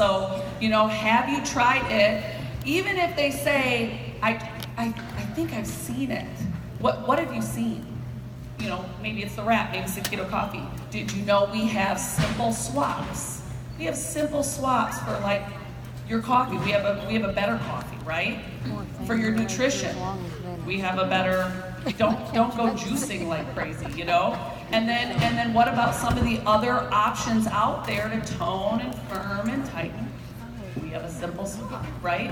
so, have you tried it? Even if they say, I think I've seen it. What have you seen? Maybe it's the wrap, maybe it's the keto coffee. Did you know we have simple swaps? We have simple swaps for like your coffee. We have a better coffee, right? For your nutrition, we have a better. Don't go juicing like crazy, And then what about some of the other options out there to tone and firm and tighten? We have a simple swap, right?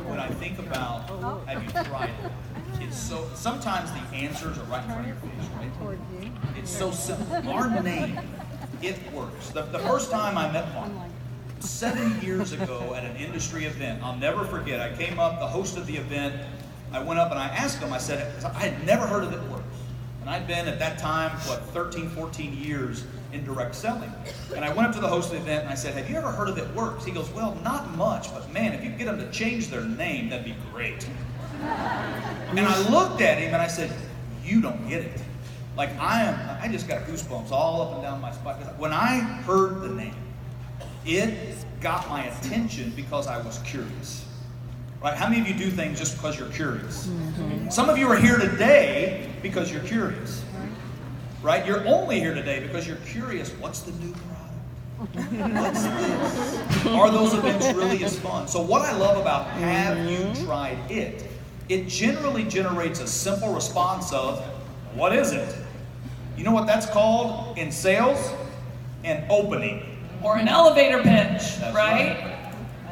When I think about have you tried it, it's so sometimes the answers are right in front of your face, right? It's so simple. Our name, it works. The first time I met Mark, 7 years ago at an industry event, I'll never forget. I came up, the host of the event, I went up and I asked him, I said, I had never heard of It Works. And I'd been at that time, 13, 14 years in direct selling. And I went up to the host of the event and I said, have you ever heard of It Works? He goes, well, not much, but man, if you could get them to change their name, that'd be great. And I looked at him and I said, you don't get it. Like I just got goosebumps all up and down my spine. When I heard the name, it got my attention because I was curious. Right? How many of you do things just because you're curious? Mm-hmm. Some of you are here today because you're curious. Right? You're only here today because you're curious. What's the new product? What's this? Are those events really as fun? So what I love about have you tried it? It generally generates a simple response of, what is it? You know what that's called in sales? An opening. Or an elevator pitch, That's right?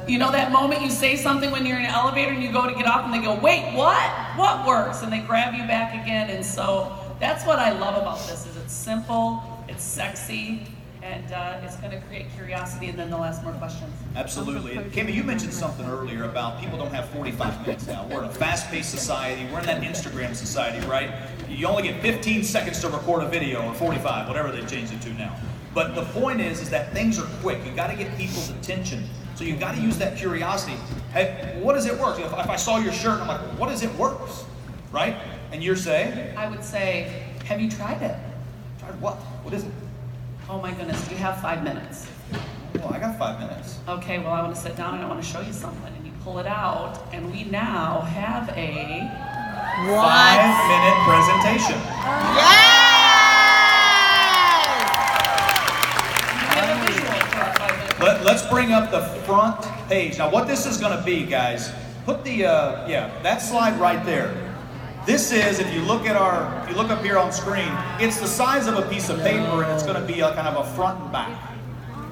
That moment you say something when you're in an elevator and you go to get off and they go, wait, what? What works? And they grab you back again. And so that's what I love about this is it's simple, it's sexy, and it's going to create curiosity, and then they'll ask more questions. Absolutely. And Kami, you mentioned something earlier about people don't have 45 minutes now. We're in a fast-paced society. We're in that Instagram society, right? You only get 15 seconds to record a video, or 45, whatever they changed it to now. But the point is that things are quick. You got to get people's attention. So you got to use that curiosity. Hey, what does It Works? If I saw your shirt, I'm like, what does It Works? Right? And you're saying? I would say, have you tried it? Tried what? What is it? Oh my goodness, do you have 5 minutes? Well, I got 5 minutes. Okay, well I want to sit down and I want to show you something. And you pull it out, and we now have a 5-minute presentation. Yes! Let's bring up the front page. Now what this is going to be, guys, put the, that slide right there. This is, if you look up here on screen, it's the size of a piece of paper, and it's going to be a kind of a front and back.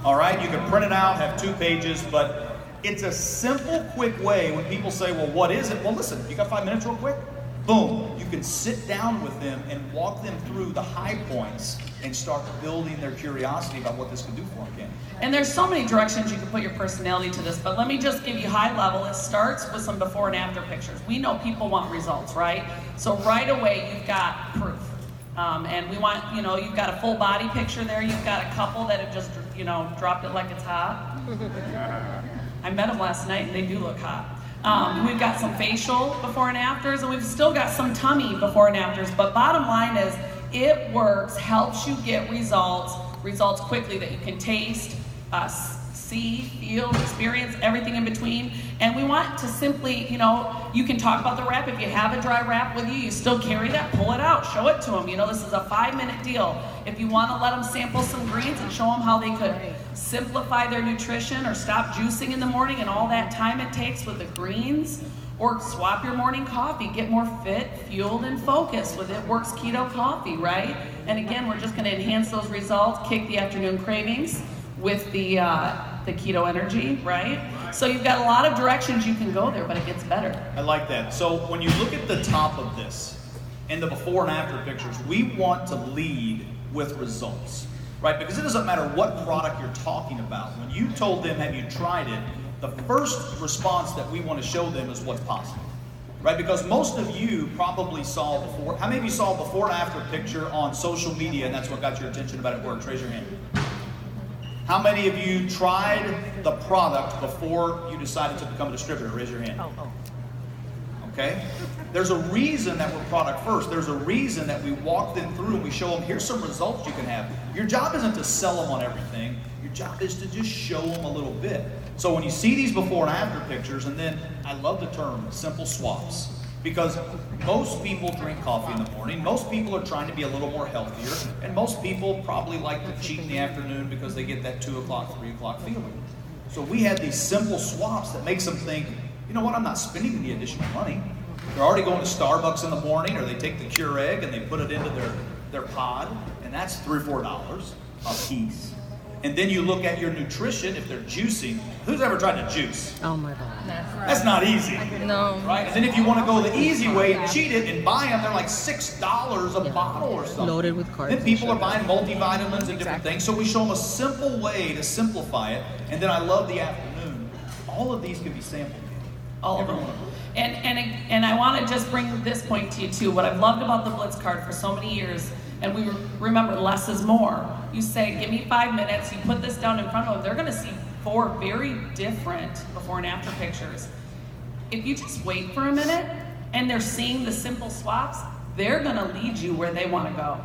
All right, you can print it out, have 2 pages, but it's a simple, quick way when people say, well, what is it? Well, listen, you got 5 minutes real quick? Boom, you can sit down with them and walk them through the high points and start building their curiosity about what this can do for them, Ken. And there's so many directions you can put your personality to this, but let me just give you high level. It starts with some before and after pictures. We know people want results, right? So right away, you've got proof. And we want, you've got a full body picture there. You've got a couple that have just, dropped it like it's hot. I met them last night and they do look hot. We've got some facial before and afters, and we've still got some tummy before and afters. But bottom line is, It Works helps you get results quickly that you can taste, see, feel, experience, everything in between. And we want to simply, you can talk about the wrap. If you have a dry wrap with you, you still carry that, pull it out, show it to them. This is a 5-minute deal. If you want to let them sample some greens and show them how they could simplify their nutrition or stop juicing in the morning and all that time it takes with the greens, or swap your morning coffee, get more fit, fueled, and focused with It Works Keto Coffee, right? And again, we're just going to enhance those results, kick the afternoon cravings with the keto energy, right? So you've got a lot of directions you can go there, but it gets better. I like that. So when you look at the top of this and the before and after pictures, we want to lead with results, right? Because it doesn't matter what product you're talking about. When you told them, have you tried it? The first response that we want to show them is what's possible, right? Because most of you probably saw before. How many of you saw a before and after picture on social media and that's what got your attention about It Works? Raise your hand. How many of you tried the product before you decided to become a distributor? Raise your hand. Okay? There's a reason that we're product first. There's a reason that we walk them through and we show them, here's some results you can have. Your job isn't to sell them on everything. Your job is to just show them a little bit. So when you see these before and after pictures, and then I love the term simple swaps, because most people drink coffee in the morning, most people are trying to be a little more healthier, and most people probably like to cheat in the afternoon because they get that 2 o'clock, 3 o'clock feeling. So we had these simple swaps that makes them think, you know what, I'm not spending the additional money. They're already going to Starbucks in the morning, or they take the Keurig and they put it into their pod, and that's $3 or $4 a piece. And then you look at your nutrition, if they're juicing. Who's ever tried to juice? Oh my God. That's not easy. No. Right? And then if you want to go the easy way and cheat it and buy them, they're like $6 a bottle or something. Loaded with carbs. Then people are buying multivitamins and different things. So we show them a simple way to simplify it. And then I love the afternoon. All of these can be sampled. All of them. And I want to just bring this point to you too. What I've loved about the Blitz card for so many years, and we remember less is more. You say, give me 5 minutes, you put this down in front of them, they're going to see 4 very different before and after pictures. If you just wait for a minute and they're seeing the simple swaps, they're going to lead you where they want to go.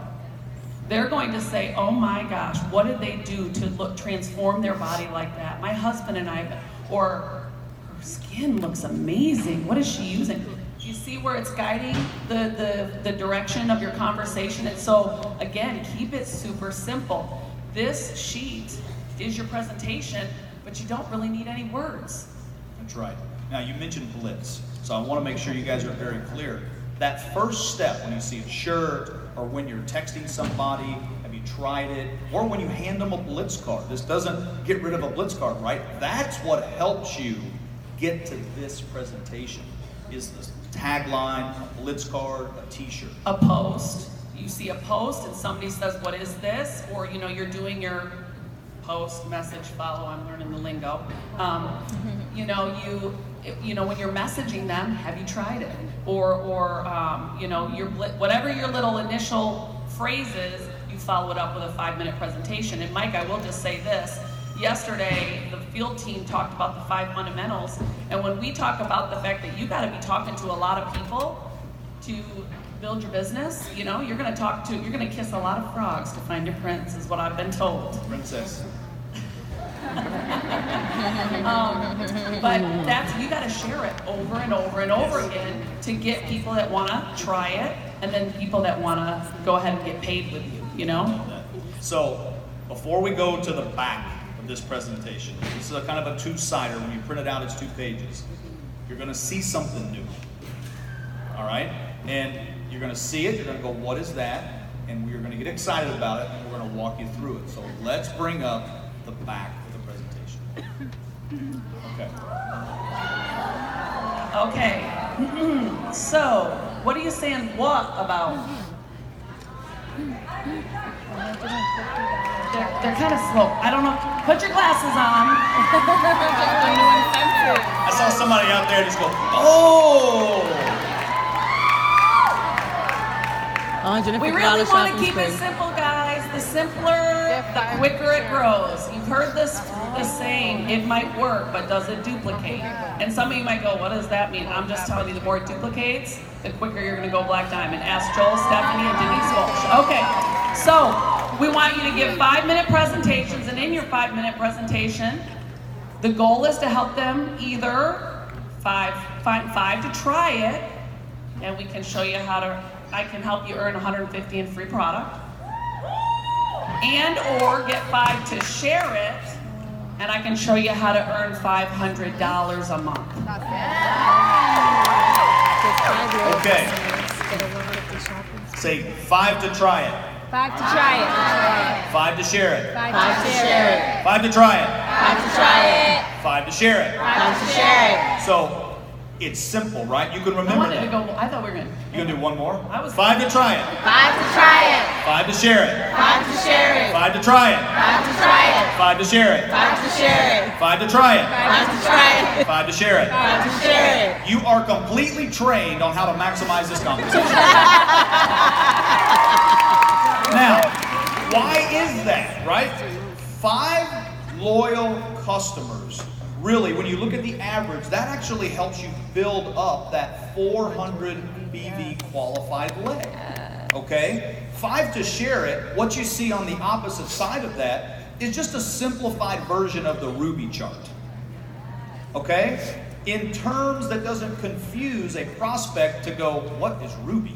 They're going to say, oh my gosh, what did they do to transform their body like that? My husband and I, or her skin looks amazing. What is she using? You see where it's guiding the direction of your conversation? And so, again, keep it super simple. This sheet is your presentation, but you don't really need any words. That's right. Now, you mentioned Blitz, so I want to make sure you guys are very clear. That first step when you see a shirt, or when you're texting somebody, have you tried it, or when you hand them a Blitz card. This doesn't get rid of a Blitz card, right? That's what helps you get to this presentation, is the tagline, a Blitz card, a t-shirt. A post. You see a post and somebody says, what is this? Or, you know, you're doing your post, message, follow, I'm learning the lingo. You know, when you're messaging them, have you tried it? Or you know, whatever your little initial phrase is, you follow it up with a 5-minute presentation. And Mike, I will just say this. Yesterday, the field team talked about the 5 fundamentals, and when we talk about the fact that you got to be talking to a lot of people to build your business, you know, you're going to kiss a lot of frogs to find your prince, is what I've been told. Princess. But you got to share it over and over and over again to get people that want to try it, and then people that want to go ahead and get paid with you, you know? So, before we go to the back of this presentation, this is a kind of a two-sider. When you print it out, it's 2 pages. You're going to see something new. All right? And you're going to see it. You're going to go, what is that? And we're going to get excited about it, and we're going to walk you through it. So let's bring up the back of the presentation. Okay. Okay. So, what are you saying what about? They're kind of slow. I don't know. Put your glasses on. I saw somebody out there just go, oh! We really want to keep it simple, guys. The simpler, the quicker it grows. You've heard this saying, it might work, but does it duplicate? And some of you might go, what does that mean? I'm just telling you, the more it duplicates, the quicker you're going to go Black Diamond. Ask Joel, Stephanie, and Denise Walsh. Okay, so we want you to give 5-minute presentations, and in your 5-minute presentation, the goal is to help them either find 5 to try it, and we can show you I can help you earn $150 in free product, and or get 5 to share it, and I can show you how to earn $500 a month. Okay. Say 5 to try it. 5 to try it. 5 to share it. 5 to share it. 5 to try it. 5 to try it. 5 to share it. 5 to share it. So it's simple, right? You can I remember wanted to that. go, I thought we were going to. You gonna do one more? 5 to try it. 5 to try it. 5 to share it. 5 to share it. 5 to try it. 5 to try it. 5 to share it. 5 to share it. 5 to try it. 5 to try it. 5 to share it. 5 to share it. You are completely trained on how to maximize this competition. Now, why is that, right? 5 loyal customers, really, when you look at the average, that actually helps you build up that 400 BV qualified leg, okay? 5 to share it, what you see on the opposite side of that, is just a simplified version of the Ruby chart. Okay? In terms that doesn't confuse a prospect to go, what is Ruby?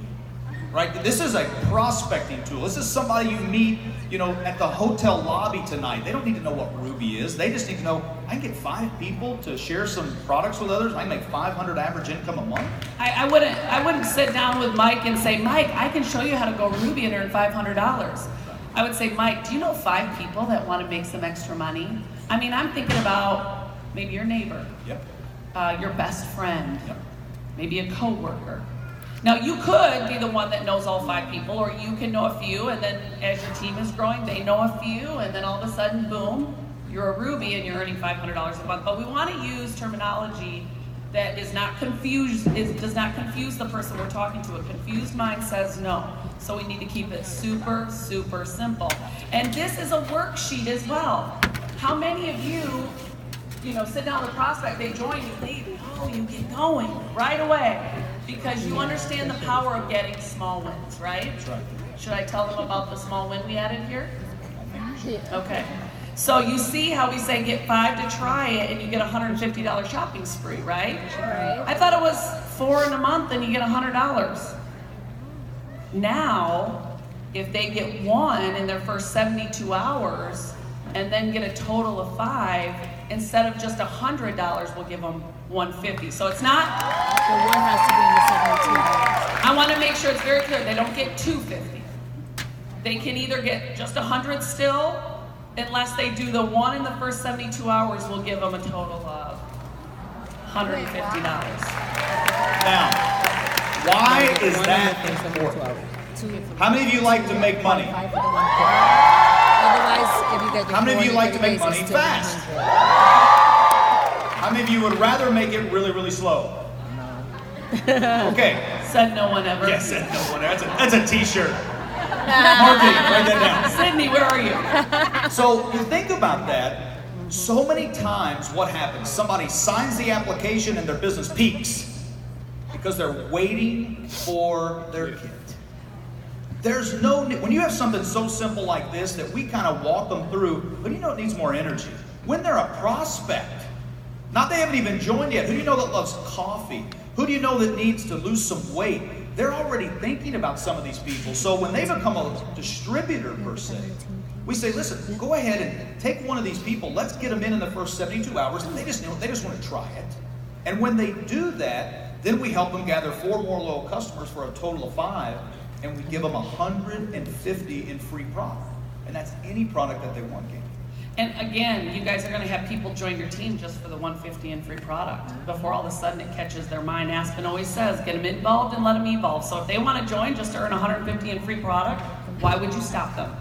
Right? This is a prospecting tool. This is somebody you meet, at the hotel lobby tonight. They don't need to know what Ruby is. They just need to know, I can get 5 people to share some products with others. I can make 500 average income a month. I wouldn't sit down with Mike and say, Mike, I can show you how to go Ruby and earn $500. I would say, Mike, do you know 5 people that want to make some extra money? I mean, I'm thinking about maybe your neighbor. Yep. Your best friend. Yep. Maybe a coworker. Now, you could be the one that knows all 5 people, or you can know a few, and then as your team is growing, they know a few, and then all of a sudden, boom, you're a Ruby and you're earning $500 a month. But we want to use terminology that does not confuse the person we're talking to. A confused mind says no. So we need to keep it super, super simple. And this is a worksheet as well. How many of you, sit down with a prospect, they join you, you get going right away. Because you understand the power of getting small wins, right? That's right. Should I tell them about the small win we added here? Okay. So you see how we say get 5 to try it and you get a $150 shopping spree, right? Right. I thought it was 4 in a month and you get $100. Now, if they get 1 in their first 72 hours and then get a total of 5, instead of just $100, we'll give them $150. So it's not. So one has to be in the 72 hours. I want to make sure it's very clear. They don't get $250. They can either get just $100 still, unless they do the 1 in the first 72 hours. We'll give them a total of $150. Now, why is that important? How many of you like to make money? Otherwise, if you get How many of you like to make money fast? How many of you would rather make it really, really slow? Okay. Said no one ever. Yes, said no one. That's a t-shirt. Marketing, write that down. Sydney, where are you? So you think about that, so many times what happens? Somebody signs the application and their business peaks because they're waiting for their kid. There's no, when you have something so simple like this that we kind of walk them through, who do you know it needs more energy? When they're a prospect, not they haven't even joined yet, who do you know that loves coffee? Who do you know that needs to lose some weight? They're already thinking about some of these people. So when they become a distributor per se, we say, listen, go ahead and take one of these people, let's get them in the first 72 hours, and they just want to try it. And when they do that, then we help them gather 4 more loyal customers for a total of 5, and we give them 150 in free product. And that's any product that they want, Gabe. And again, you guys are going to have people join your team just for the 150 in free product. Before all of a sudden it catches their mind. Aspen always says, get them involved and let them evolve. So if they want to join just to earn 150 in free product, why would you stop them?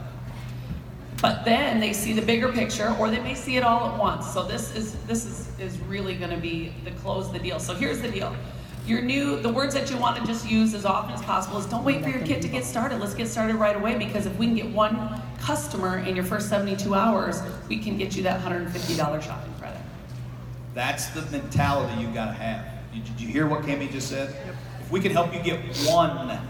But then they see the bigger picture, or they may see it all at once. So this is really going to be the close the deal. So here's the deal. The words that you want to just use as often as possible is don't wait for your kid to get started. Let's get started right away, because if we can get 1 customer in your first 72 hours, we can get you that $150 shopping credit. That's the mentality you've got to have. Did you hear what Cami just said? Yep. If we can help you get 1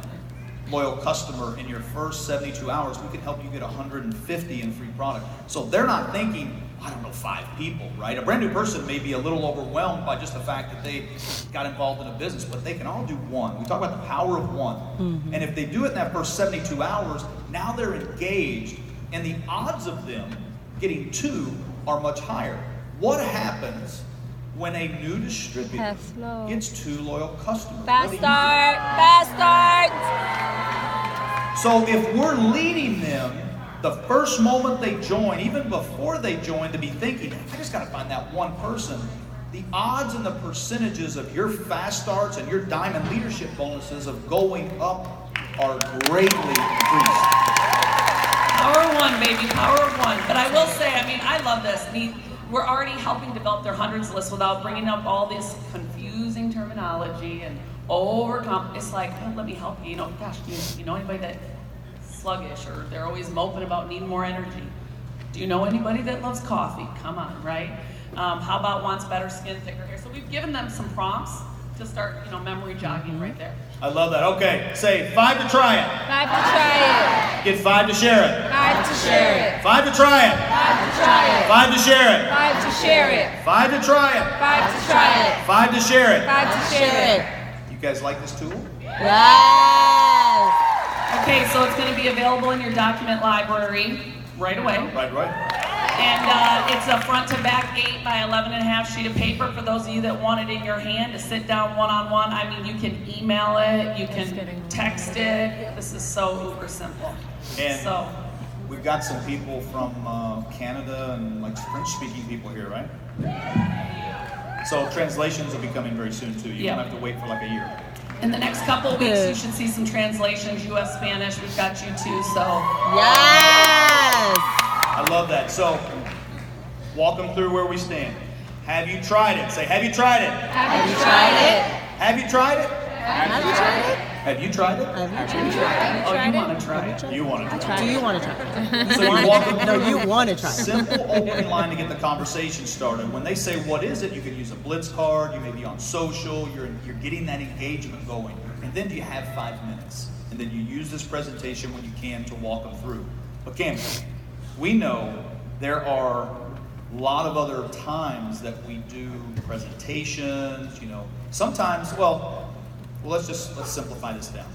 loyal customer in your first 72 hours, we can help you get 150 in free product. So they're not thinking, I don't know, 5 people, right? A brand new person may be a little overwhelmed by just the fact that they got involved in a business, but they can all do 1. We talk about the power of 1. Mm-hmm. And if they do it in that first 72 hours, now they're engaged, and the odds of them getting 2 are much higher. What happens when a new distributor gets 2 loyal customers? Fast start. So if we're leading them the first moment they join, even before they join, to be thinking, I just got to find that 1 person, the odds and the percentages of your fast starts and your diamond leadership bonuses of going up are greatly increased. Power of 1, baby, power of 1. But I will say, I love this. We're already helping develop their hundreds list without bringing up all this confusing terminology and overcome. It's like, oh, let me help you. Gosh, do you know anybody that sluggish, or they're always moping about needing more energy? Do you know anybody that loves coffee? Come on, right? How about wants better skin, thicker hair? So we've given them some prompts to start, memory jogging right there. I love that. Okay, say 5 to try it. 5 to try Get 5 to share it. it. 5 to share it. 5 to try it. 5 to try it. 5 to share it. 5 to share it. 5 to try it. 5 to try it. 5 to share it. 5 to share it. You guys like this tool? Yes. Okay, so it's going to be available in your document library right away. Right. And it's a front to back 8 by 11.5 sheet of paper for those of you that want it in your hand to sit down one-on-one. I mean, you can email it, you can text it. This is so uber simple. And we've got some people from Canada and like French-speaking people here, right? So translations will be coming very soon too. You don't have to wait for like a year. In the next couple of weeks, you should see some translations, U.S. Spanish. We've got you too, so. Yes. I love that. So, walk them through where we stand. Have you tried it? Say, have you tried it? Have you tried it? Have you tried it? Have you tried it? Have you tried it? Oh, you want to try it? You want to try it. Do you want to try it? So you walk them No, through you want to try it. simple opening line to get the conversation started. When they say, what is it? You can use a blitz card. You may be on social. You're getting that engagement going. And then you have 5 minutes. And then you use this presentation when you can to walk them through. But Cam, we know there are a lot of other times that we do presentations, sometimes, let's simplify this down.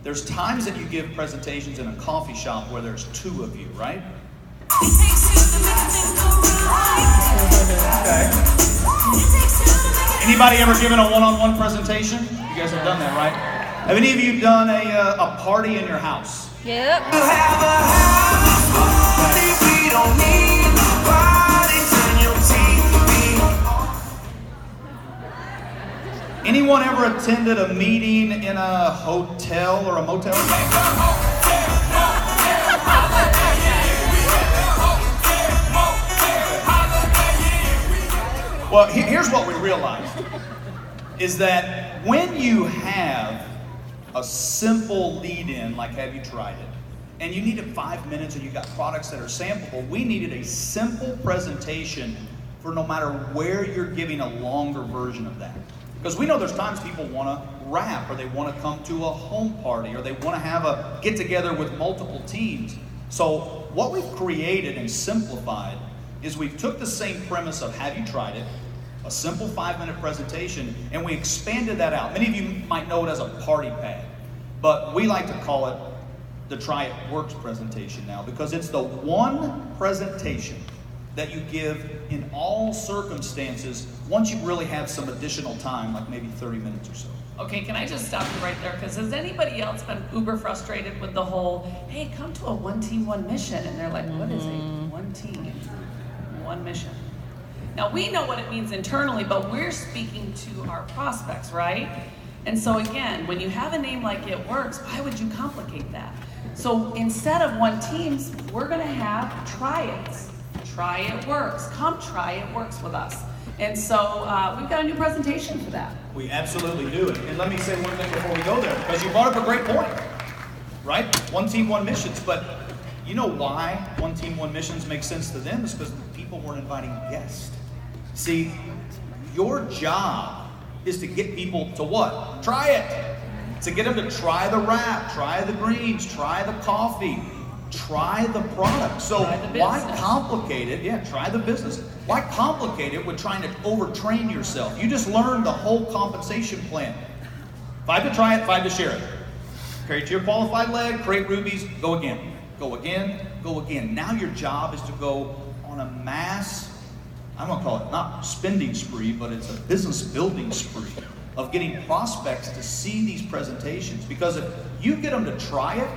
There's times that you give presentations in a coffee shop where there's 2 of you, right? Okay. Anybody ever given a one-on-one presentation? You guys have done that, right? Have any of you done a party in your house? Yep. Anyone ever attended a meeting in a hotel or a motel? Well, here's what we realized, is that when you have a simple lead-in, like have you tried it, and you needed 5 minutes and you got products that are sampleable, we needed a simple presentation for no matter where you're giving a longer version of that. Because we know there's times people want to rap, or they want to come to a home party, or they want to have a get-together with multiple teams. So what we've created and simplified is we've took the same premise of have you tried it, a simple 5-minute presentation, and we expanded that out. Many of you might know it as a party pad, but we like to call it the Try It Works presentation now, because it's the one presentation that you give in all circumstances once you really have some additional time, like maybe 30 minutes or so. Okay, can I just stop you right there? Because has anybody else been uber frustrated with the whole, hey, come to a one team, one mission? And they're like, what is a one team, one mission? Now, we know what it means internally, but we're speaking to our prospects, right? And so again, when you have a name like It Works, why would you complicate that? So instead of one teams, we're gonna have try-its. Try It Works. Come try It Works with us. And so we've got a new presentation for that. We absolutely do. And let me say one thing before we go there, because you brought up a great point, right? One team, one missions. But you know why one team, one missions makes sense to them? It's because people weren't inviting guests. See, your job is to get people to what? Try it. To get them to try the wrap, try the greens, try the coffee, try the product. So why complicate it? Yeah, try the business. Why complicate it with trying to overtrain yourself? You just learned the whole compensation plan. 5 to try it, 5 to share it. Carry to your qualified leg, create rubies, go again. Go again, go again. Now your job is to go on a mass, I'm gonna call it not spending spree, but it's a business building spree of getting prospects to see these presentations. Because if you get them to try it,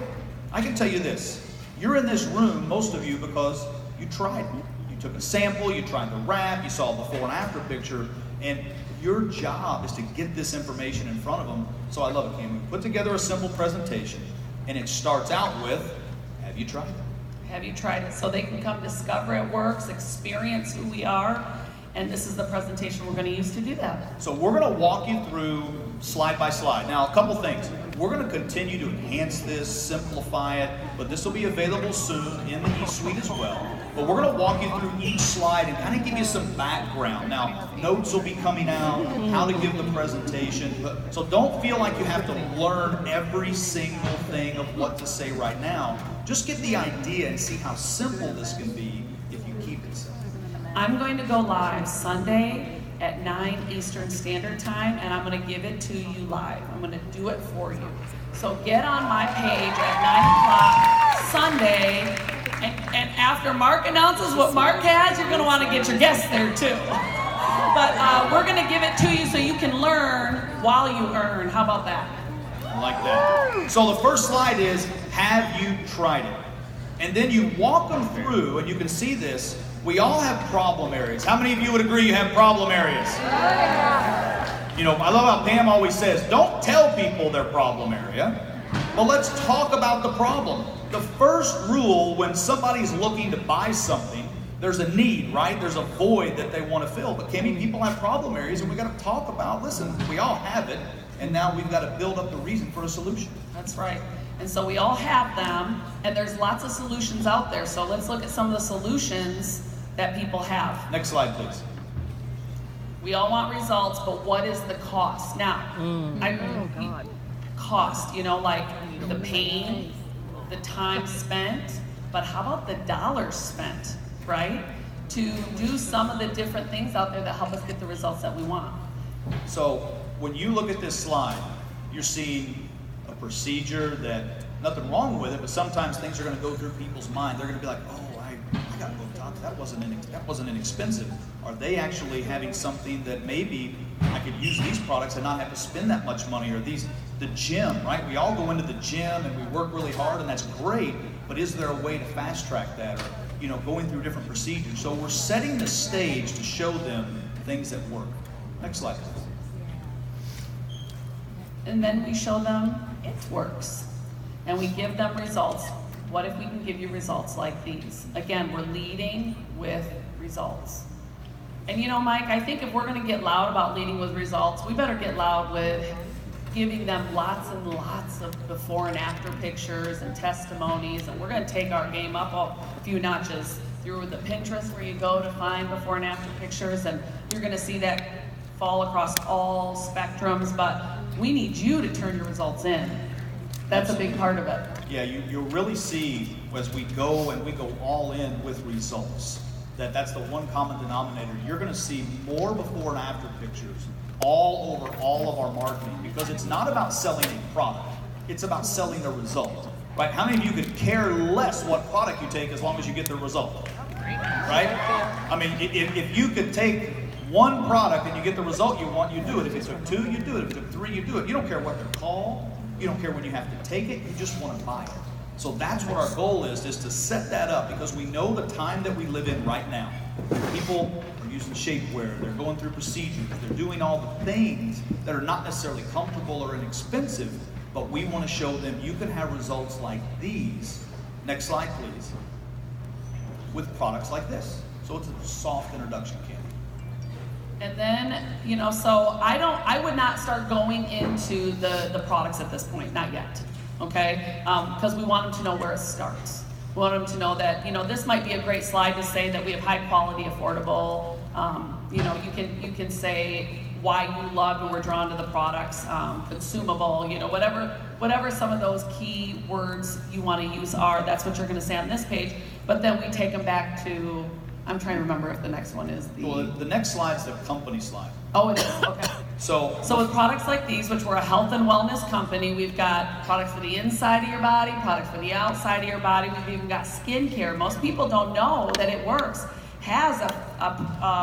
I can tell you this, you're in this room, most of you, because you tried it. You took a sample, you tried the wrap, you saw a before and after picture, and your job is to get this information in front of them. So I love it, Cam. We put together a simple presentation, and it starts out with, have you tried it? Have you tried it? So they can come discover It Works, experience who we are, and this is the presentation we're going to use to do that. So we're going to walk you through slide by slide. Now, a couple things. We're going to continue to enhance this, simplify it, but this will be available soon in the eSuite as well. But we're gonna walk you through each slide and kind of give you some background. Now, notes will be coming out, how to give the presentation. So don't feel like you have to learn every single thing of what to say right now. Just get the idea and see how simple this can be if you keep it simple. I'm going to go live Sunday at 9 Eastern Standard Time, and I'm going to give it to you live. I'm going to do it for you. So get on my page at 9 o'clock Sunday, and after Mark announces what Mark has, you're going to want to get your guests there too. But we're going to give it to you so you can learn while you earn. How about that? I like that. So the first slide is, have you tried it? And then you walk them through, and you can see this. We all have problem areas. How many of you would agree you have problem areas? You know, I love how Pam always says, don't tell people their problem area, but let's talk about the problem. The first rule when somebody's looking to buy something, there's a need, right? There's a void that they want to fill. But many people have problem areas, and we got to talk about, listen, we all have it, and now we've got to build up the reason for a solution. That's right. And so we all have them, and there's lots of solutions out there. So let's look at some of the solutions that people have. Next slide, please. We all want results, but what is the cost? Now, cost, you know, like the pain, the time spent, but how about the dollars spent, right? To do some of the different things out there that help us get the results that we want. So when you look at this slide, you're seeing a procedure that, nothing wrong with it, but sometimes things are going to go through people's mind. They're going to be like, oh, I got Botox. That wasn't inexpensive. Are they actually having something that maybe I could use these products and not have to spend that much money? Or the gym, right? We all go into the gym and we work really hard, and that's great. But is there a way to fast track that, or going through different procedures? So we're setting the stage to show them things that work. Next slide, please. And then we show them it works, and we give them results. What if we can give you results like these? Again, we're leading with results. And Mike, I think if we're going to get loud about leading with results, we better get loud with giving them lots and lots of before and after pictures and testimonies. And we're going to take our game up a few notches through the Pinterest, where you go to find before and after pictures, and you're going to see that fall across all spectrums. But we need you to turn your results in. That's a big part of it. Yeah, you'll really see as we go all in with results, that's the one common denominator. You're going to see more before and after pictures all over all of our marketing, because it's not about selling a product, it's about selling a result, right? How many of you could care less what product you take as long as you get the result, right? I mean, if you could take one product and you get the result you want, you do it. If it took two, you do it. If it took three, you do it. You don't care what they're called. You don't care when you have to take it. You just want to buy it. So that's what our goal is to set that up, because we know the time that we live in right now. People are using shapewear. They're going through procedures. They're doing all the things that are not necessarily comfortable or inexpensive, but we want to show them you can have results like these. Next slide, please. With products like this. So it's a soft introduction, Candy. And then, so I would not start going into the products at this point, not yet, okay? Because we want them to know where it starts. We want them to know that, this might be a great slide to say that we have high quality, affordable. You can say why you love and were drawn to the products, consumable, whatever some of those key words you want to use are, that's what you're going to say on this page. But then we take them back to, I'm trying to remember if the next one is Well, the next slide's the company slide. Oh, it is, okay. So with products like these, which we're a health and wellness company, we've got products for the inside of your body, products for the outside of your body. We've even got skincare. Most people don't know that it works. Has a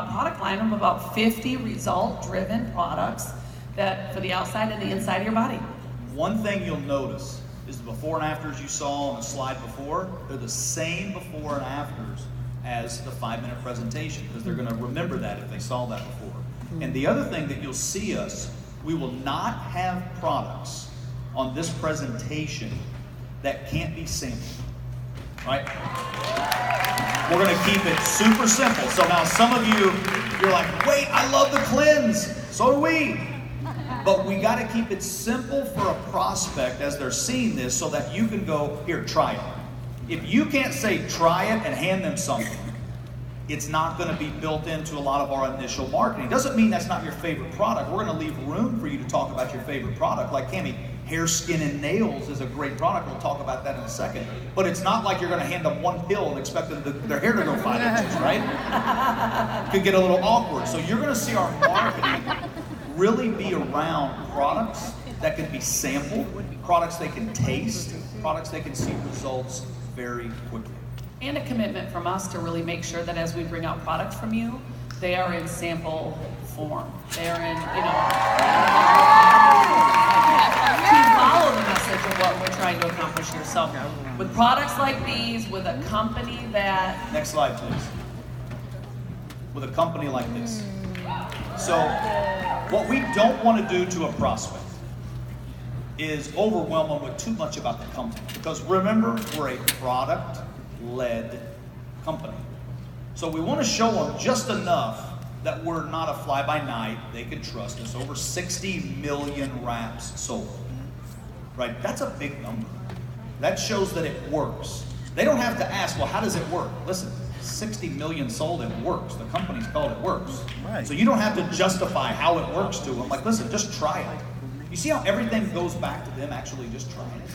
product line of about 50 result-driven products that for the outside and the inside of your body. One thing you'll notice is the before and afters you saw on the slide before, they're the same before and afters as the 5-minute presentation, because they're going to remember that if they saw that before. And the other thing that you'll see we will not have products on this presentation that can't be sampled, right? We're going to keep it super simple. So now some of you're like, wait, I love the cleanse. So do we. But we got to keep it simple for a prospect as they're seeing this, so that you can go, here, try it. If you can't say try it and hand them something, it's not going to be built into a lot of our initial marketing. Doesn't mean that's not your favorite product. We're going to leave room for you to talk about your favorite product. Like Cami, hair, skin, and nails is a great product. We'll talk about that in a second. But it's not like you're going to hand them one pill and expect them their hair to go 5 inches, right? Could get a little awkward. So you're going to see our marketing really be around products that can be sampled, products they can taste, products they can see results very quickly. And a commitment from us to really make sure that as we bring out products from you, they are in sample form. They are in, to follow the message of what we're trying to accomplish here. So with products like these, with a company that... Next slide, please. With a company like this. So what we don't want to do to a prospect is overwhelm them with too much about the company. Because remember, we're a product-led company. So we want to show them just enough that we're not a fly-by-night. They can trust us. Over 60 million wraps sold. Right? That's a big number. That shows that it works. They don't have to ask, well, how does it work? Listen, 60 million sold, it works. The company's called It Works. Right. So you don't have to justify how it works to them. Like, listen, just try it. You see how everything goes back to them actually just trying it?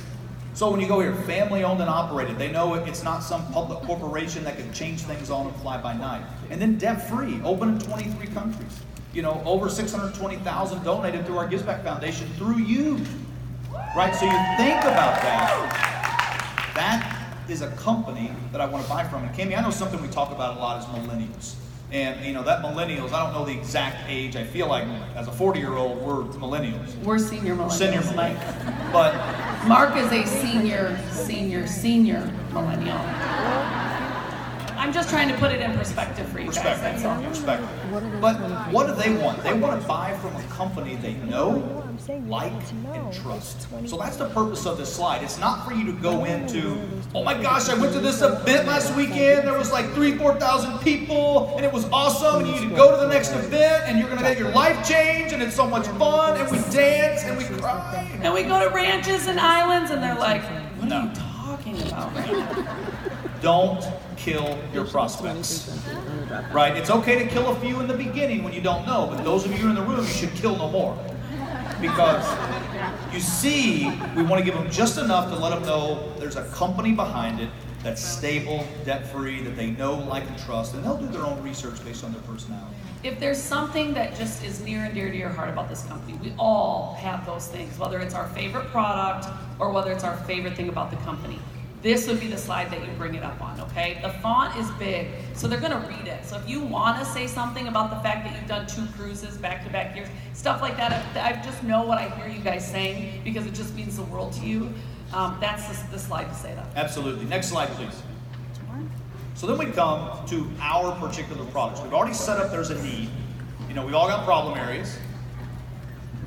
So when you go here, family owned and operated, they know it's not some public corporation that can change things on and fly by night. And then debt free, open in 23 countries. Over 620,000 donated through our Gives Back Foundation through you. Right? So you think about that. That is a company that I want to buy from. And Cami, I know something we talk about a lot is millennials. And that millennials, I don't know the exact age. I feel like as a 40-year-old, we're millennials. We're senior millennials. Senior Mike. millennials. But Mark is a senior millennial. I'm just trying to put it in perspective for you guys. That's all. Perspective. But what do they want? They want to buy from a company they know, like, and trust. So that's the purpose of this slide. It's not for you to go into, oh my gosh, I went to this event last weekend. There was like 3,000-4,000 people, and it was awesome. And you need to go to the next event, and you're going to get your life change, and it's so much fun, and we dance, and we cry. And we go to ranches and islands, and they're like, what are you talking about right now? Don't kill your prospects. Right? It's okay to kill a few in the beginning when you don't know, but those of you in the room, you should kill no more. Because you see, we want to give them just enough to let them know there's a company behind it that's stable, debt-free, that they know, like, and trust, and they'll do their own research based on their personality. If there's something that just is near and dear to your heart about this company, we all have those things, whether it's our favorite product or whether it's our favorite thing about the company. This would be the slide that you bring it up on, okay? The font is big, so they're gonna read it. So if you wanna say something about the fact that you've done 2 cruises back-to-back years, stuff like that, I just know what I hear you guys saying because it just means the world to you. That's the slide to say that. Absolutely. Next slide, please. So then we come to our particular products. We've already set up there's a need. We've all got problem areas.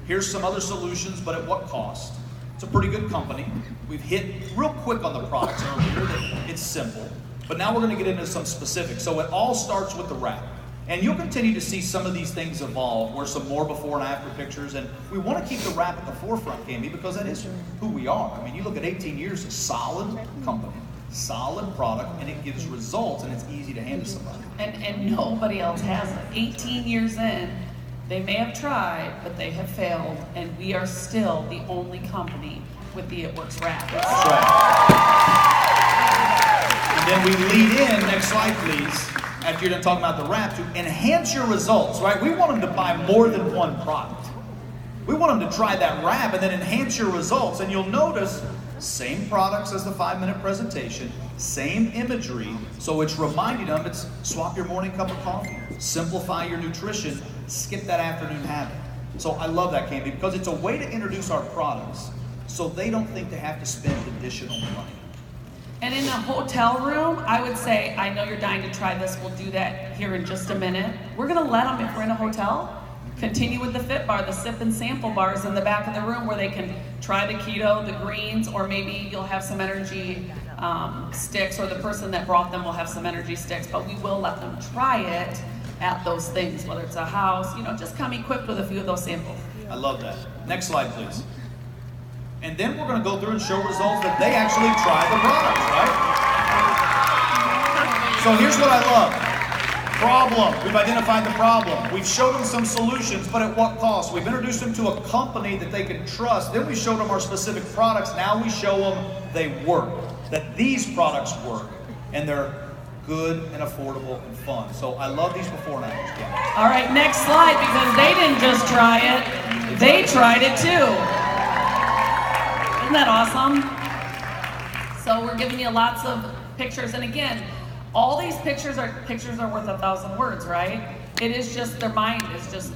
Here's some other solutions, but at what cost? It's a pretty good company. We've hit real quick on the products earlier that it's simple, but now we're going to get into some specifics. So it all starts with the wrap. And you'll continue to see some of these things evolve, where some more before and after pictures, and we want to keep the wrap at the forefront, Cami, because that is who we are. I mean, you look at 18 years of solid company, solid product, and it gives results, and it's easy to hand to somebody. And nobody else has it. 18 years in, they may have tried, but they have failed, and we are still the only company with the It Works wrap. That's right. And then we lead in, next slide please, after you're done talking about the wrap, to enhance your results, right? We want them to buy more than one product. We want them to try that wrap and then enhance your results. And you'll notice, same products as the 5-minute presentation, same imagery, so it's reminding them, it's swap your morning cup of coffee, simplify your nutrition, skip that afternoon habit. So I love that, Cami, because it's a way to introduce our products so they don't think they have to spend additional money. And in a hotel room, I would say, I know you're dying to try this, we'll do that here in just a minute. We're gonna let them, if we're in a hotel, continue with the Fit Bar, the sip and sample bars in the back of the room where they can try the keto, the greens, or maybe you'll have some energy sticks, or the person that brought them will have some energy sticks, but we will let them try it at those things, whether it's a house, just come equipped with a few of those samples. I love that. Next slide, please. And then we're going to go through and show results that they actually try the products, right? So here's what I love. Problem. We've identified the problem. We've showed them some solutions, but at what cost? We've introduced them to a company that they can trust. Then we showed them our specific products. Now we show them they work, that these products work, and they're good and affordable and fun. So I love these before and afters, guys. All right, next slide, because they didn't just try it, they tried it too. Isn't that awesome? So we're giving you lots of pictures, and again, all these pictures are worth 1,000 words, right? It is just, their mind is just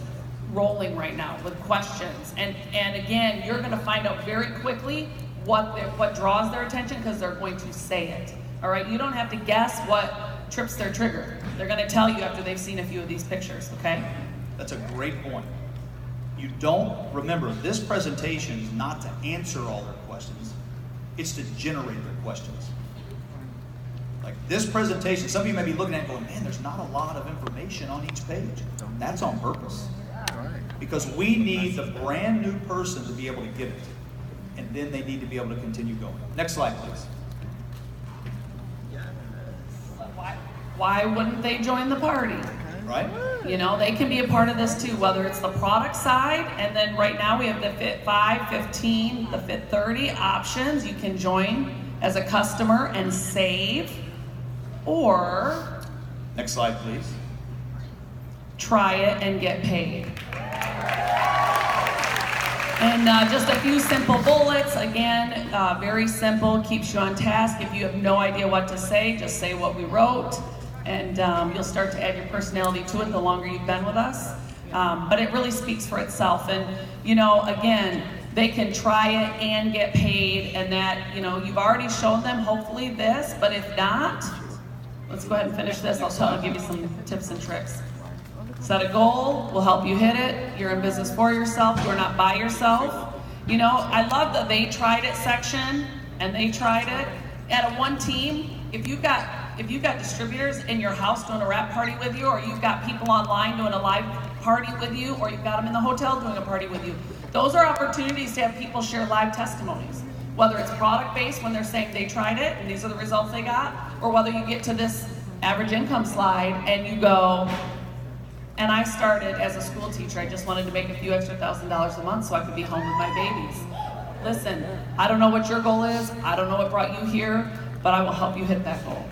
rolling right now with questions. And again, you're gonna find out very quickly what draws their attention, because they're going to say it. All right, you don't have to guess what trips their trigger. They're gonna tell you after they've seen a few of these pictures, okay? That's a great point. You don't, remember, this presentation is not to answer all their questions, it's to generate their questions. Like this presentation, some of you may be looking at it going, man, there's not a lot of information on each page. That's on purpose. Because we need the brand new person to be able to get it. And then they need to be able to continue going. Next slide, please. Why wouldn't they join the party? Right? You know, they can be a part of this too, whether it's the product side, and then right now we have the Fit 5, 15, the Fit 30 options. You can join as a customer and save, or Next slide, please. try it and get paid. And just a few simple bullets. Again, very simple, keeps you on task. If you have no idea what to say, just say what we wrote, and you'll start to add your personality to it the longer you've been with us. But it really speaks for itself. And, you know, again, they can try it and get paid, and that, you know, you've already shown them hopefully this, but if not, let's go ahead and finish this. I'll give you some tips and tricks. Set a goal, we'll help you hit it. You're in business for yourself, you're not by yourself. You know, I love the they tried it section, and they tried it. At a one team, if you've got distributors in your house doing a wrap party with you, or you've got people online doing a live party with you, or you've got them in the hotel doing a party with you, those are opportunities to have people share live testimonies. Whether it's product-based when they're saying they tried it and these are the results they got, or whether you get to this average income slide and you go, and I started as a school teacher, I just wanted to make a few extra $1,000 a month so I could be home with my babies. Listen, I don't know what your goal is, I don't know what brought you here, but I will help you hit that goal.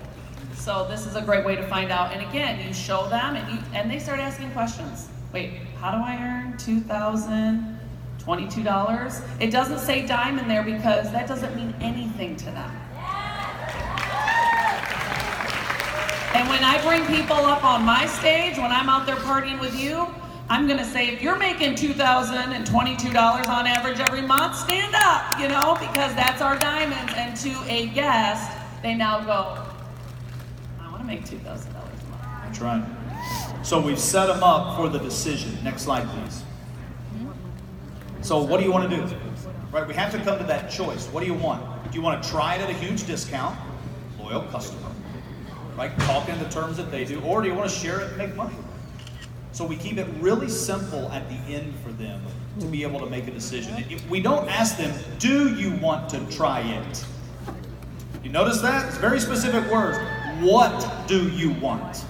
So this is a great way to find out. And again, you show them and they start asking questions. Wait, how do I earn $2,022? It doesn't say dime in there because that doesn't mean anything to them. And when I bring people up on my stage, when I'm out there partying with you, I'm gonna say, if you're making $2,022 on average every month, stand up, you know, because that's our diamonds. And to a guest, they now go, I wanna make $2,000 a month. That's right. So we've set them up for the decision. Next slide, please. So what do you want to do? Right, we have to come to that choice. What do you want? Do you want to try it at a huge discount? Loyal customer. Right, talking the terms that they do. Or do you want to share it and make money? So we keep it really simple at the end for them to be able to make a decision. We don't ask them, do you want to try it? You notice that? It's very specific words. What do you want?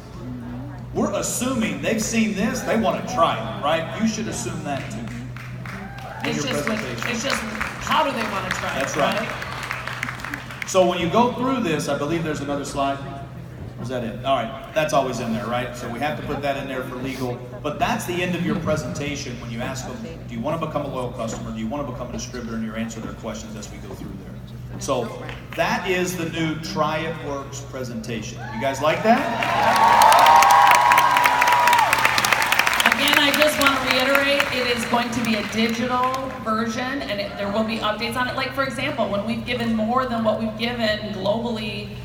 We're assuming they've seen this, they want to try it, right? You should assume that too. It's just how do they want to try it? That's right. So when you go through this, I believe there's another slide. Or is that it? All right, that's always in there, right? So we have to put that in there for legal. But that's the end of your presentation when you ask them, do you want to become a loyal customer? Do you want to become a distributor? And you answer their questions as we go through there. So that is the new Try It Works presentation. You guys like that? Again, I just want to reiterate, it is going to be a digital version, and there will be updates on it. Like, for example, when we've given more than what we've given globally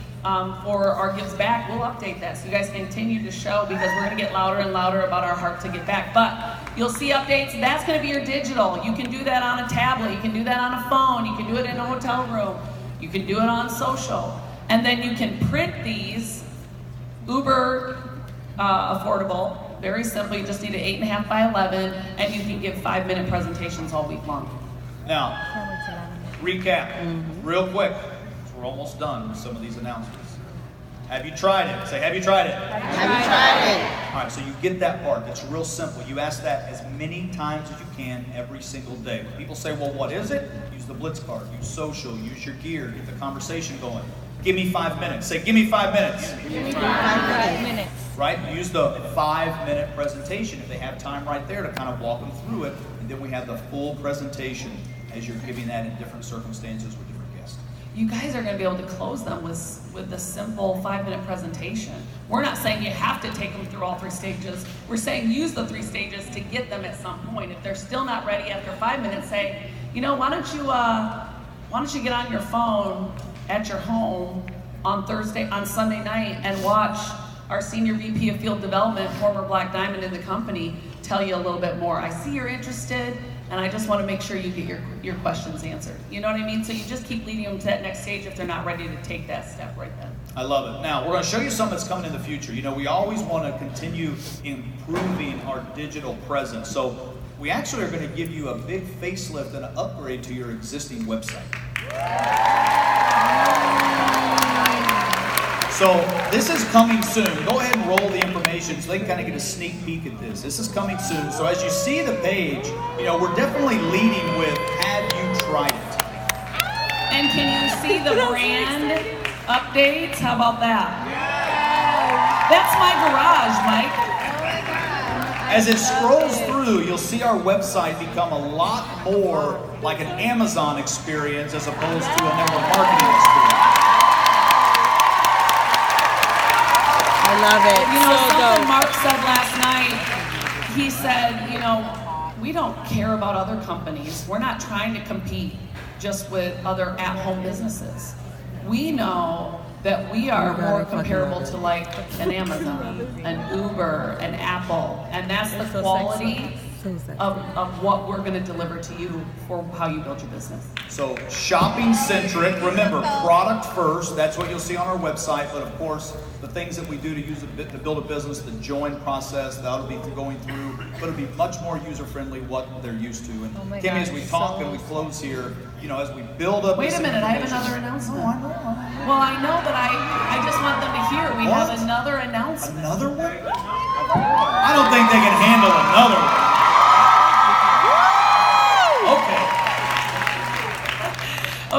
for our Gives Back, we'll update that. So you guys continue to show, because we're going to get louder and louder about our heart to give back. But you'll see updates. That's going to be your digital. You can do that on a tablet. You can do that on a phone. You can do it in a hotel room. You can do it on social. And then you can print these, uber affordable. Very simple, you just need an 8.5 by 11, and you can give 5-minute presentations all week long. Now, recap, real quick, 'cause we're almost done with some of these announcements. Have you tried it? Say, have you tried it? Have you tried it? All right, so you get that part. It's real simple. You ask that as many times as you can every single day. When people say, well, what is it? Use the Blitz card, use social, use your gear, get the conversation going. Give me 5 minutes. Say, give me 5 minutes. Give me 5 minutes. Right? Use the 5-minute presentation if they have time right there to kind of walk them through it. And then we have the full presentation as you're giving that in different circumstances with different guests. You guys are going to be able to close them with the simple 5-minute presentation. We're not saying you have to take them through all 3 stages. We're saying use the 3 stages to get them at some point. If they're still not ready after 5 minutes, say, you know, why don't you get on your phone at your home on Sunday night and watch our Senior VP of Field Development, former Black Diamond in the company, tell you a little bit more. I see you're interested, and I just want to make sure you get your questions answered. You know what I mean? So you just keep leading them to that next stage if they're not ready to take that step right then. I love it. Now, we're going to show you something that's coming in the future. You know, we always want to continue improving our digital presence. So we actually are going to give you a big facelift and an upgrade to your existing website. So this is coming soon. Go ahead and roll the information so they can kind of get a sneak peek at this. This is coming soon. So as you see the page, you know, we're definitely leading with, have you tried it? And can you see the brand updates? How about that? That's my garage, Mike. As it scrolls through, you'll see our website become a lot more like an Amazon experience as opposed to a network marketing experience. I love it. You know, So something dope. Mark said last night, he said, you know, we don't care about other companies. We're not trying to compete just with other at-home businesses. We know that we are Oh my God, I more fucking comparable love it. to like an Amazon, an Uber, an Apple, and that's the so quality sexy. So sexy. of what we're gonna deliver to you for how you build your business. So shopping centric, remember product first, that's what you'll see on our website, but of course the things that we do to build a business, the join process, that'll be going through, but it'll be much more user friendly what they're used to. And Oh my Kimmy, God, as we talk and we close here, you know, as we build up Wait this a minute, I have information- another announcement. Oh, I know. Well, I know, but I just want them to hear. We What? have another announcement. Another one? I don't think they can handle another one.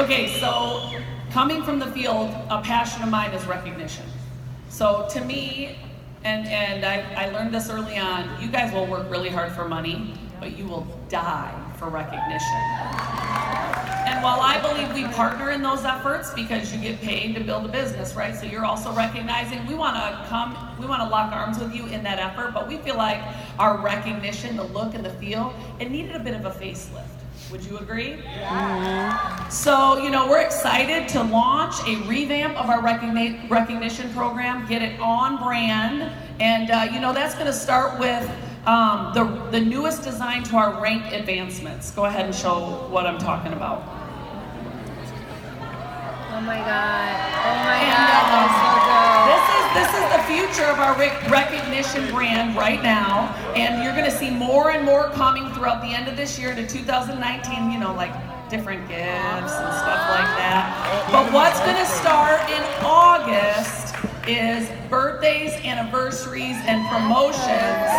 Okay. Okay, so coming from the field, a passion of mine is recognition. So to me, and I learned this early on, you guys will work really hard for money, but you will die for recognition. And while I believe we partner in those efforts because you get paid to build a business, right? So you're also recognizing we want to lock arms with you in that effort, but we feel like our recognition, the look and the feel, it needed a bit of a facelift. Would you agree? Yeah. So, you know, we're excited to launch a revamp of our recognition program, get it on brand, and you know, that's going to start with the newest design to our rank advancements. Go ahead and show what I'm talking about. Oh my God. Oh my And, God. That's so dope. This is the future of our recognition brand right now, and you're going to see more and more coming throughout the end of this year into 2019. You know, like different gifts and stuff like that. But what's going to start in August is birthdays, anniversaries, and promotions.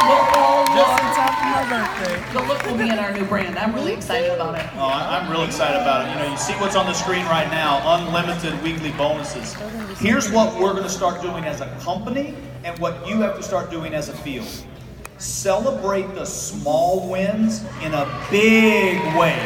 Will all look. The look will be in our new brand. I'm really excited about it. Oh, I'm really excited about it. You know, you see what's on the screen right now, unlimited weekly bonuses. Here's what we're going to start doing as a company and what you have to start doing as a field. Celebrate the small wins in a big way.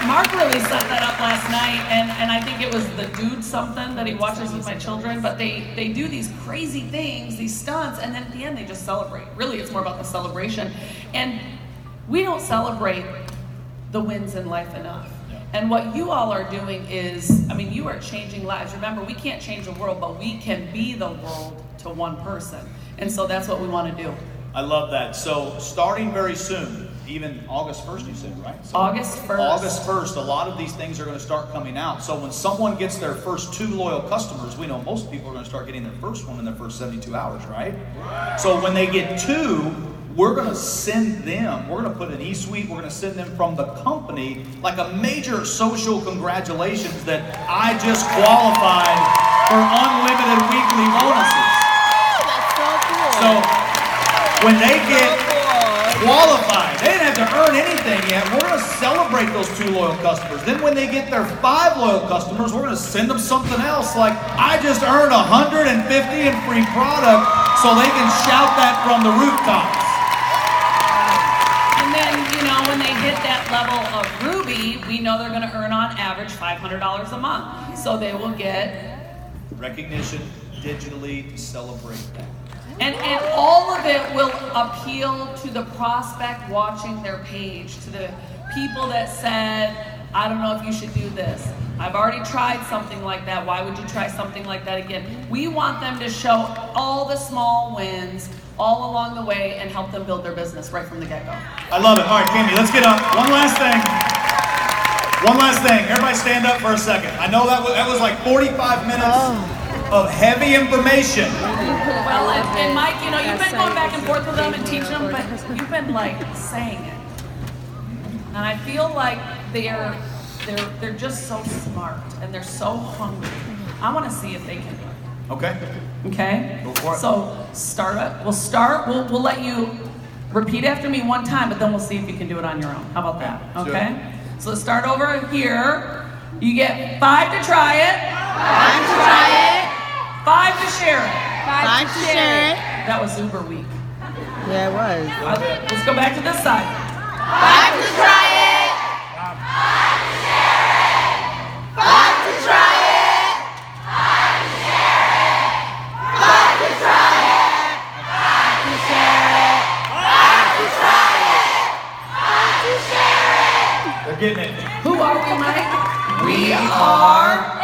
Mark really set that up last night, and I think it was the Dude something that he watches with my children, but they do these crazy things, these stunts, and then at the end they just celebrate. Really, it's more about the celebration. And we don't celebrate the wins in life enough. And what you all are doing is, I mean, you are changing lives. Remember, we can't change the world, but we can be the world to one person. And so that's what we want to do. I love that. So starting very soon, even August 1st, you said, right? So August 1st. August 1st, a lot of these things are going to start coming out. So when someone gets their first 2 loyal customers, we know most people are going to start getting their first one in their first 72 hours, right? So when they get 2, we're going to send them, we're going to put an e-suite, we're going to send them from the company like a major social congratulations that I just qualified for unlimited weekly bonuses. That's so cool. So when they get qualified, they didn't have to earn anything yet. We're going to celebrate those 2 loyal customers. Then when they get their 5 loyal customers, we're going to send them something else. Like, I just earned $150 in free product, so they can shout that from the rooftops. And then, you know, when they hit that level of Ruby, we know they're going to earn on average $500 a month. So they will get Recognition digitally to celebrate that. And all of it will appeal to the prospect watching their page, to the people that said, I don't know if you should do this. I've already tried something like that. Why would you try something like that again? We want them to show all the small wins all along the way and help them build their business right from the get-go. I love it. All right, Cami, let's get up. One last thing. One last thing. Everybody stand up for a second. I know that was like 45 minutes of heavy information. Well, and Mike, you know, you've been going back and forth with them and teaching them, but you've been like saying it. And I feel like they're just so smart and they're so hungry. I want to see if they can do it. Okay. Okay? Go for it. So start it. We'll let you repeat after me one time, but then we'll see if you can do it on your own. How about that? Sure. Okay? So let's start over here. You get 5 to try it. 5 to try it. 5 to share it. 5 to share it. That was uber weak. Yeah, it was. Let's go back to this side. 5 to try it. 5 to share it. 5 to try it. 5 to share it. 5 to try it. 5 to share it. 5 to try it. 5 to share it. They're getting it. Who are we, Mike? We are